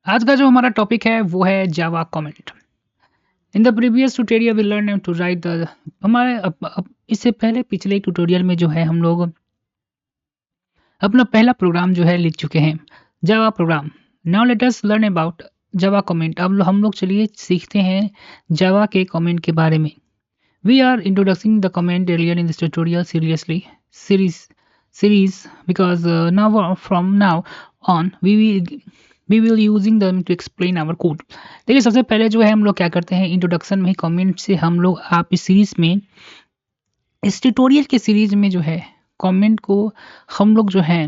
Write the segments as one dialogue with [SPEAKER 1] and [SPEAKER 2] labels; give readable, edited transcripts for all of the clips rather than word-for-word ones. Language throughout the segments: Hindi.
[SPEAKER 1] आज का जो हमारा टॉपिक है वो है Java comment. In the previous tutorial we learn to write the हमारे इससे पहले पिछले ट्यूटोरियल में जो है हम लोग अपना पहला प्रोग्राम जो है लिख चुके हैं, Java program. Now let us learn about Java comment. अब हम लोग चलिए सीखते हैं जावा के कमेंट के बारे में। We are introducing the comment area in this tutorial series because now from now on we will using them to explain our code। देखिए सबसे पहले जो है हम लोग क्या करते हैं, इंट्रोडक्शन में ही कमेंट से हम लोग आप इस सीरीज में इस ट्यूटोरियल के सीरीज में जो है कमेंट को हम लोग जो है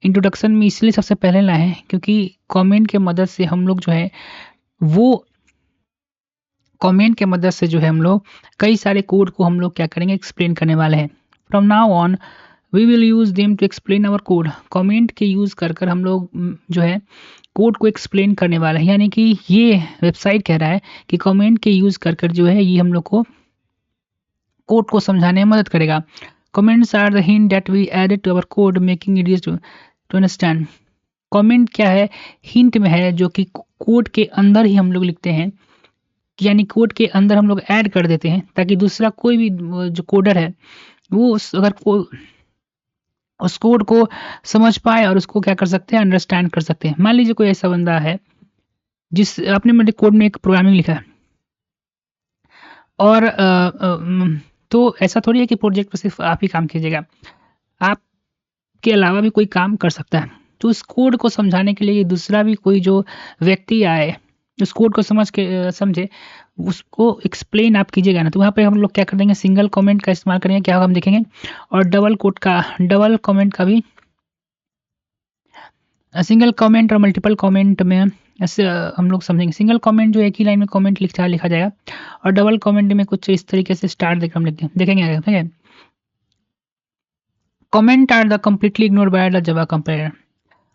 [SPEAKER 1] इंट्रोडक्शन में इसलिए सबसे पहले लाए हैं क्योंकि कमेंट के मदद से हम लोग जो है वो कमेंट के मदद से जो है हम लोग कई सारे कोड को हम लोग क्या करेंगे, एक्सप्लेन करने वाले हैं। From now on we will use them to explain our code. Comment के यूज कर कर हम लोग जो है कोड को एक्सप्लेन करने वाले हैं, यानी कि ये वेबसाइट कह रहा है कि कमेंट के यूज कर कर जो है ये हम लोग को कोड को समझाने में मदद करेगा। Comments are the hint that we added to our code making it easy to understand. Comment क्या है, हिंट में है जो कि कोड के अंदर ही हम लोग लिखते हैं, यानी कोड के अंदर हम लोग ऐड कर देते हैं ताकि दूसरा कोई भी जो कोडर है वो अगर उस कोड को समझ पाए और उसको क्या कर सकते हैं, अंडरस्टैंड कर सकते हैं। मान लीजिए कोई ऐसा बंदा है जिस अपने मेरे कोड में एक प्रोग्रामिंग लिखा है और तो ऐसा थोड़ी है कि प्रोजेक्ट पर सिर्फ आप ही काम कीजिएगा, आपके अलावा भी कोई काम कर सकता है। तो उस कोड को समझाने के लिए दूसरा भी कोई जो व्यक्ति आए उस कोड को समझे उसको एक्सप्लेन आप कीजिएगा ना, तो वहाँ पे हम लोग क्या कर देंगे, सिंगल कमेंट का इस्तेमाल करेंगे, क्या होगा हम देखेंगे। और डबल कमेंट का भी, सिंगल कमेंट और मल्टीपल कमेंट में ऐसे हम लोग समझेंगे। सिंगल कमेंट जो एक ही लाइन में कमेंट लिखा जाएगा और डबल कमेंट में कुछ इस तरीके से स्टार देकर हम देखेंगे आगे, ठीक है। Comment are the completely ignore by the Java compiler.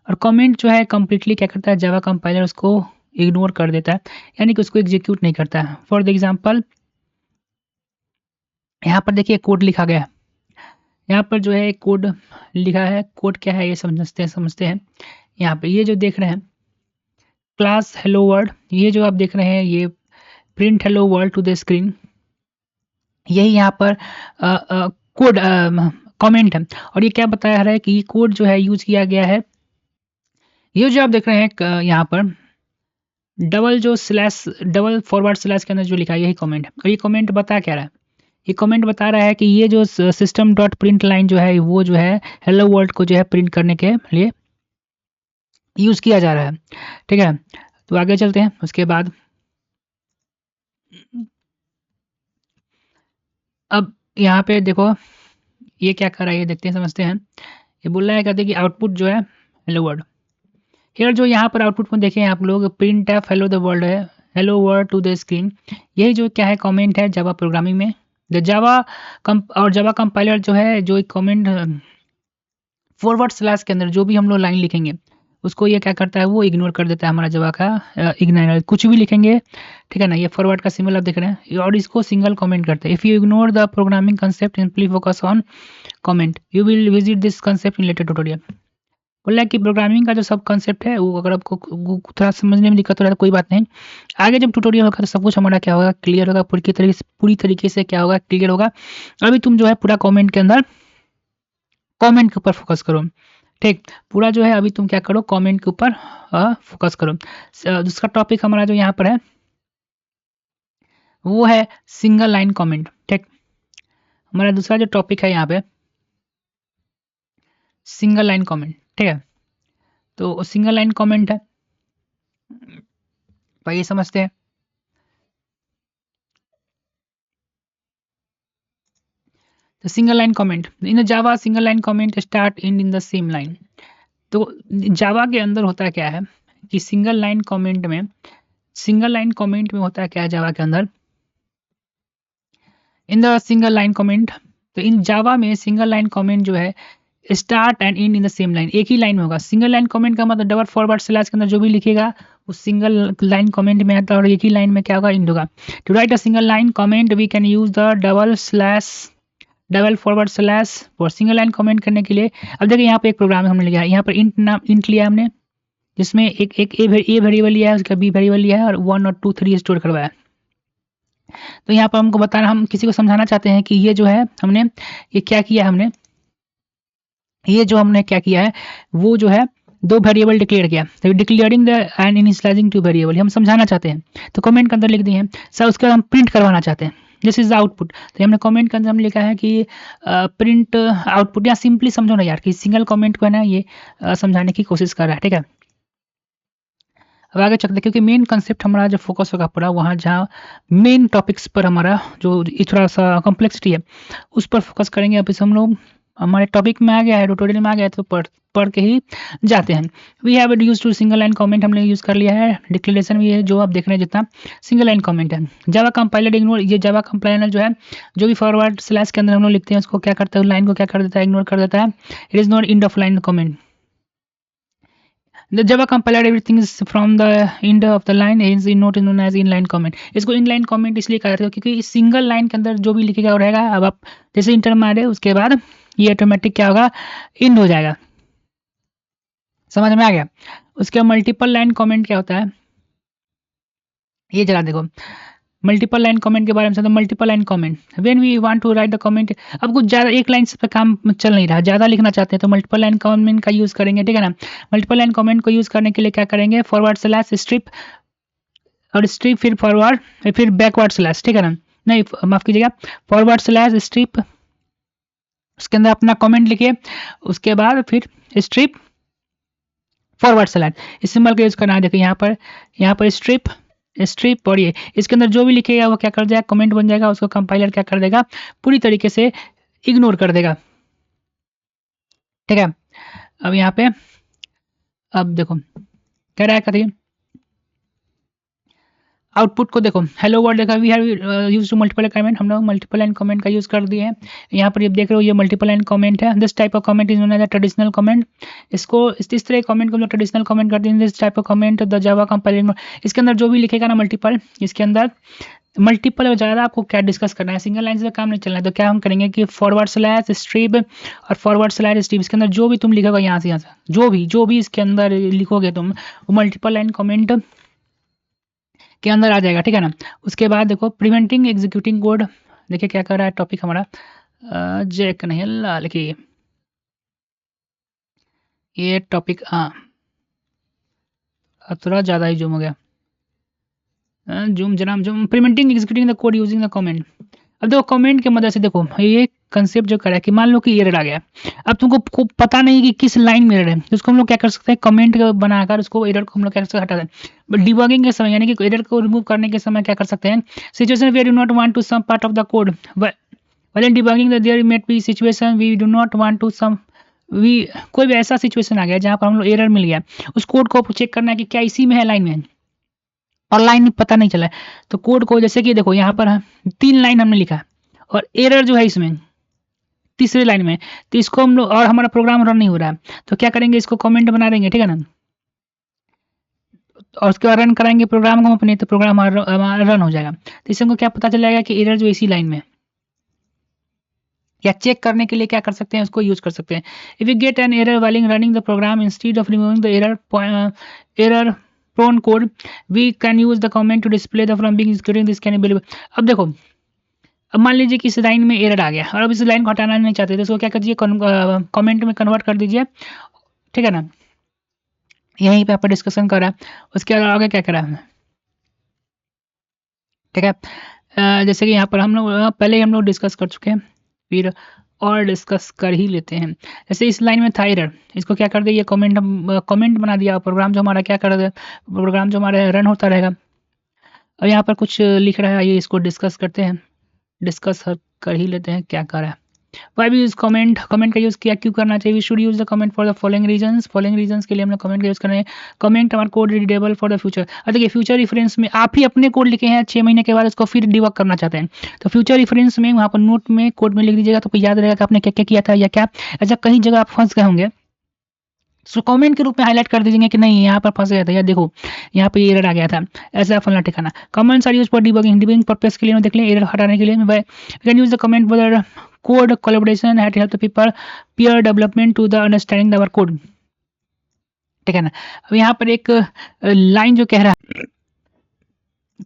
[SPEAKER 1] और कमेंट जो है कम्प्लीटली क्या करता है, जावा कंपाइलर उसको इग्नोर कर देता है, यानी कि उसको एग्जीक्यूट नहीं करता है। फॉर द एग्जाम्पल यहाँ पर देखिए कोड लिखा गया है, यहाँ पर जो है कोड लिखा है। कोड क्या है ये समझते हैं। यहाँ पे ये जो देख रहे हैं क्लास हेलो वर्ल्ड, ये जो आप देख रहे हैं ये print hello world to the screen, यही यहाँ पर कोड कमेंट है। और ये क्या बताया रहा है कि ये कोड जो है यूज किया गया है, ये जो आप देख रहे हैं यहाँ पर डबल फॉरवर्ड स्लैश के अंदर जो लिखा है यही कमेंट है। और ये कमेंट बता क्या रहा है, ये कमेंट बता रहा है कि ये जो सिस्टम डॉट प्रिंट लाइन जो है वो जो है हेलो वर्ल्ड को जो है प्रिंट करने के लिए यूज किया जा रहा है, ठीक है। तो आगे चलते हैं। उसके बाद अब यहाँ पे देखो ये क्या कर रहा है, ये देखते हैं समझते हैं। ये बोल रहा है, कहते हैं कि आउटपुट जो है हेलो वर्ल्ड। फिर जो यहाँ पर आउटपुट में देखें आप लोग print f hello the world है, hello world to the screen, यही जो क्या है कमेंट है जावा प्रोग्रामिंग में। द जावा और जावा कंपाइलर जो है जो एक कमेंट फॉरवर्ड स्लैश के अंदर जो भी हम लोग लाइन लिखेंगे उसको ये क्या करता है, वो इग्नोर कर देता है हमारा जावा का इग्नोर कुछ भी लिखेंगे, ठीक है ना। ये फॉरवर्ड का सिंबल आप देख रहे हैं और इसको सिंगल कमेंट करते हैं। If you ignore the programming concept simply focus on comment you will visit this concept in later tutorial. बोल रहा है कि प्रोग्रामिंग का जो सब कंसेप्ट है वो अगर आपको थोड़ा समझने में दिक्कत हो रहा है तो कोई बात नहीं, आगे जब ट्यूटोरियल होगा तो सब कुछ हमारा क्या होगा, क्लियर होगा, पूरी तरीके से क्या होगा, क्लियर होगा। अभी तुम जो है पूरा कमेंट के अंदर कमेंट के ऊपर फोकस करो, ठीक। पूरा जो है अभी तुम क्या करो, कमेंट के ऊपर फोकस करो। दूसरा टॉपिक हमारा जो यहाँ पर है वो है सिंगल लाइन कमेंट, ठीक। हमारा दूसरा जो टॉपिक है यहाँ पे सिंगल लाइन कमेंट, ठीक है। तो सिंगल लाइन कमेंट है, ये समझते हैं। तो single line comment in Java, single line comment start in the same line. तो जावा के अंदर होता है क्या है कि सिंगल लाइन कमेंट में होता है क्या है जावा के अंदर, in the single line comment. तो इन जावा में सिंगल लाइन कमेंट जो है start and and in the same line, एक ही लाइन में होगा। सिंगल लाइन कमेंट का मतलब डबल फॉरवर्ड स्लैश के अंदर जो भी लिखेगा वो सिंगल लाइन कमेंट में आता है और एक ही लाइन में क्या होगा, एंड होगा। To write a single line comment we can use the double forward slash for single line comment करने के लिए। अब देखिए यहाँ पे एक प्रोग्राम हमने लिया है, यहाँ पर इंट लिया हमने, जिसमें एक एक ए वेरिएबल लिया है, उसका बी वेरिएबल लिया है और 1 और 2 3 स्टोर करवाया। तो यहाँ पर हमको बताना, हम किसी को समझाना चाहते हैं कि ये जो है हमने ये क्या किया, हमने ये जो हमने क्या किया है वो जो है 2 वेरिएबल डिक्लेयर किया। तो declaring the end initialising 2 variable हम समझाना चाहते हैं, तो कमेंट के अंदर लिख दिए हैं सर। उसके बाद हम प्रिंट करवाना चाहते हैं, दिस इज द आउटपुट। तो हमने कमेंट के अंदर हम लिखा है कि प्रिंट आउटपुट, या सिंपली समझो ना यार कि सिंगल कमेंट को है ना ये समझाने की कोशिश कर रहा है, ठीक है। अब आगे चलते हैं, क्योंकि मेन कंसेप्ट हमारा जो फोकस होगा पूरा वहाँ जहाँ मेन टॉपिक्स पर हमारा जो थोड़ा सा कॉम्प्लेक्सिटी है उस पर फोकस करेंगे। अब इस हम लोग हमारे टॉपिक में आ गया है, ट्यूटोरियल में आ गया है, तो पढ़ के ही जाते हैं। We have use to single line comment हमने यूज़ कर लिया है। डिक्लेरेशन भी है जो आप देख रहे हैं जितना सिंगल लाइन कमेंट है। जावा कंपाइलर इग्नोर, ये जावा कंपाइलर जो है जो भी फॉरवर्ड स्लैश के अंदर हम लोग लिखते हैं उसको क्या करता है, लाइन को क्या कर देता है, इग्नोर कर देता है। It is not end of line comment. The Java compiler everything is from the end of the line is not known as inline comment। इसको inline comment इसलिए कहा जाता है क्योंकि इस सिंगल लाइन के अंदर जो भी लिखेगा वो रहेगा। अब आप जैसे इंटर मारे उसके बाद ये ऑटोमेटिक क्या होगा, इंड हो जाएगा। समझ में आ गया। उसके मल्टीपल लाइन कमेंट क्या होता है ये जरा देखो। मल्टीपल लाइन कमेंट के बारे में, multiple line comment when we want to write the comment. अब कुछ ज़्यादा एक लाइन से काम चल नहीं रहा, ज़्यादा लिखना चाहते हैं तो मल्टीपल लाइन कमेंट का यूज़ करेंगे, ठीक है ना। मल्टीपल लाइन कमेंट को यूज़ करने के लिए क्या करेंगे, फॉरवर्ड स्लैश स्ट्रिप और स्ट्रिप फिर फॉरवर्ड फिर बैकवर्ड स्लैश, ठीक है ना। नहीं माफ़ कीजिएगा, फॉरवर्ड स्लैश स्ट्रिप, उसके अंदर अपना कमेंट लिखिए, उसके बाद फिर स्ट्रिप फॉरवर्ड स्लैश। इस सिंबल का यूज़ करना है। देखिए यहाँ पर स्ट्रिप और ये इसके अंदर जो भी लिखेगा वो क्या कर देगा, कमेंट बन जाएगा। उसको कंपाइलर क्या कर देगा, पूरी तरीके से इग्नोर कर देगा, ठीक है। अब यहाँ पे अब देखो क्या रहा है, करिए आउटपुट को देखो, हेलो वर्ल्ड देखा, we have used to multiple comment, हम लोग मल्टीपल लाइन कमेंट का यूज कर दिए हैं। यहाँ पर ये देख रहे हो ये मल्टीपल लाइन कमेंट है। This type of comment is known as traditional comment. इसको इस तरह कमेंट को हम लोग ट्रेडिशनल कमेंट करते हैं। This type of comment the Java compiler, इसके अंदर जो भी लिखेगा ना मल्टीपल, इसके अंदर मल्टीपल और ज़्यादा आपको क्या डिस्कस करना है, सिंगल लाइन से काम नहीं चलना है। तो क्या हम करेंगे कि फॉरवर्ड स्लैश स्ट्रिप और फॉरवर्ड स्लैश स्ट्रिप, इसके अंदर जो भी तुम लिखोगे यहाँ से जो भी इसके अंदर लिखोगे तुम वो मल्टीपल लाइन कमेंट के अंदर आ जाएगा, ठीक है ना। उसके बाद देखो प्रिवेंटिंग एग्जीक्यूटिंग कोड, देखिए क्या कर रहा है टॉपिक हमारा, जैक नहीं लिखिए ये टॉपिक, हाँ थोड़ा ज़्यादा ही जूम हो गया, zoom preventing executing the code using the comment. अब देखो कमेंट की मदद से देखो ये कंसेप्ट जो करा है कि मान लो कि एरर आ गया, अब तुमको पता नहीं कि किस लाइन में एरर है, तो उसको हम लोग क्या कर सकते हैं, कमेंट बनाकर उसको एरर को हम लोग क्या कर सकते हैं, हटा दें। बट डिबगिंग के समय यानी कि एरर को रिमूव करने के समय क्या कर सकते हैं, situation where you not want to some part of the code while debugging there might be situation we do not want to some we, कोई भी ऐसा सिचुएशन आ गया जहाँ पर हम लोग एरर मिल गया, उस कोड को चेक करना है कि क्या इसी में है लाइन में, और लाइन पता नहीं चला है। तो कोड को जैसे कि देखो यहाँ पर 3 लाइन हमने लिखा है और एरर जो है इसमें तीसरी लाइन में, तो इसको हम लोग, और हमारा प्रोग्राम रन नहीं हो रहा है, तो क्या करेंगे, इसको कमेंट बना देंगे, ठीक है ना। और उसके बाद रन कराएंगे प्रोग्राम को अपने, तो प्रोग्राम हमारा रन हो जाएगा। तो इससे हमको क्या पता चल जाएगा कि एरर जो इसी लाइन में, या चेक करने के लिए क्या कर सकते हैं, उसको यूज कर सकते हैं। If you get an error while running the program instead of removing the error prone code we can use the comment to display the from being executing this can be. अब देखो, अब मान लीजिए कि इस लाइन में एरर आ गया और अब इस लाइन को हटाना नहीं चाहते, तो इसको क्या कीजिए, कमेंट में कन्वर्ट कर दीजिए, ठीक है ना। यहीं पे आप डिस्कशन कर रहा है, उसके आगे क्या करा है, ठीक है। जैसे कि यहाँ पर हम लोग पहले हम लोग डिस्कस कर चुके हैं, फिर और डिस्कस कर ही लेते हैं। जैसे इस लाइन में था एरर, इसको क्या कर दिया, कमेंट बना दिया, प्रोग्राम जो हमारा क्या कर रहा है, प्रोग्राम जो हमारा रन होता रहेगा। अब यहाँ पर कुछ लिख रहा है, आइए इसको डिस्कस करते हैं, डिस्कस कर ही लेते हैं क्या कर रहा है। वाई भी यूज कमेंट का यूज़ किया, क्यों करना चाहिए, we should use the comment for the following reasons के लिए हम लोग कमेंट का यूज़ कर रहे हैं। कमेंट हमारा code readable for the future. अब देखिए फ्यूचर रेफरेंस में आप ही अपने कोड लिखे हैं 6 महीने के बाद उसको फिर डिबग करना चाहते हैं, तो फ्यूचर रेफरेंस में वहाँ पर नोट में कोड में लिख दीजिएगा, तो याद रहेगा कि आपने क्या क्या किया था या क्या। ऐसा कहीं जगह आप फंस गए होंगे, सो कमेंट के रूप में हाईलाइट कर दीजिए कि नहीं यहाँ पर फंस गया था, या देखो यहाँ पे एरर आ गया था, ऐसा फलना ठिकाना। Comments are use for debugging purpose के लिए देख लें, एरर हटाने के लिए we can use the comment for code collaboration had helped the people peer development to the understanding our code। ठीक है ना? अब यहाँ पर एक लाइन जो कह रहा है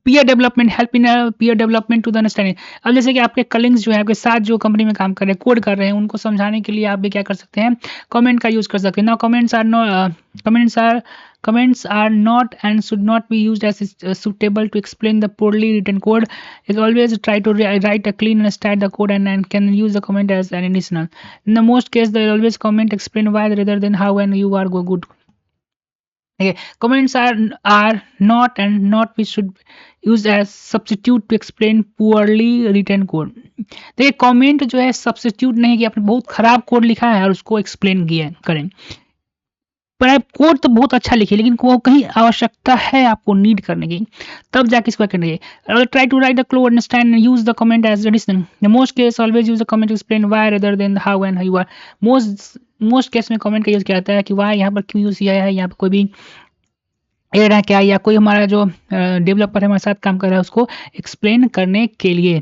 [SPEAKER 1] peer development help in peer development to the understanding. अब जैसे कि आपके कलीग्स जो है आपके साथ जो कंपनी में काम कर रहे हैं, कोड कर रहे हैं, उनको समझाने के लिए आप भी क्या कर सकते हैं, कमेंट का यूज़ कर सकते हैं। Now comments are not and should not be used as suitable to explain the poorly written code. Is always try to write a clean and style the code and can use the comment as an additional. In the most case, they always comment explain why rather than how and you are good. Okay, comments are not and not we should use as substitute to explain poorly written code. देखिए कमेंट जो है सब्स्टिट्यूट नहीं कि आपने बहुत खराब कोड लिखा है और उसको एक्सप्लेन किया करें, पर आप कोड तो बहुत अच्छा लिखिए लेकिन वो कहीं आवश्यकता है आपको नीड करने की, तब जाके इसको करेंगे। Try to write the close understand and use the comment as addition. The most case always use the comment explain why rather than how and you are. Most case में कमेंट का यूज किया जाता है कि वाई यहाँ पर क्यों यूज किया है, यहाँ पर कोई भी एरर है क्या, या कोई हमारा जो डेवलपर है हमारे साथ काम कर रहा है उसको एक्सप्लेन करने के लिए।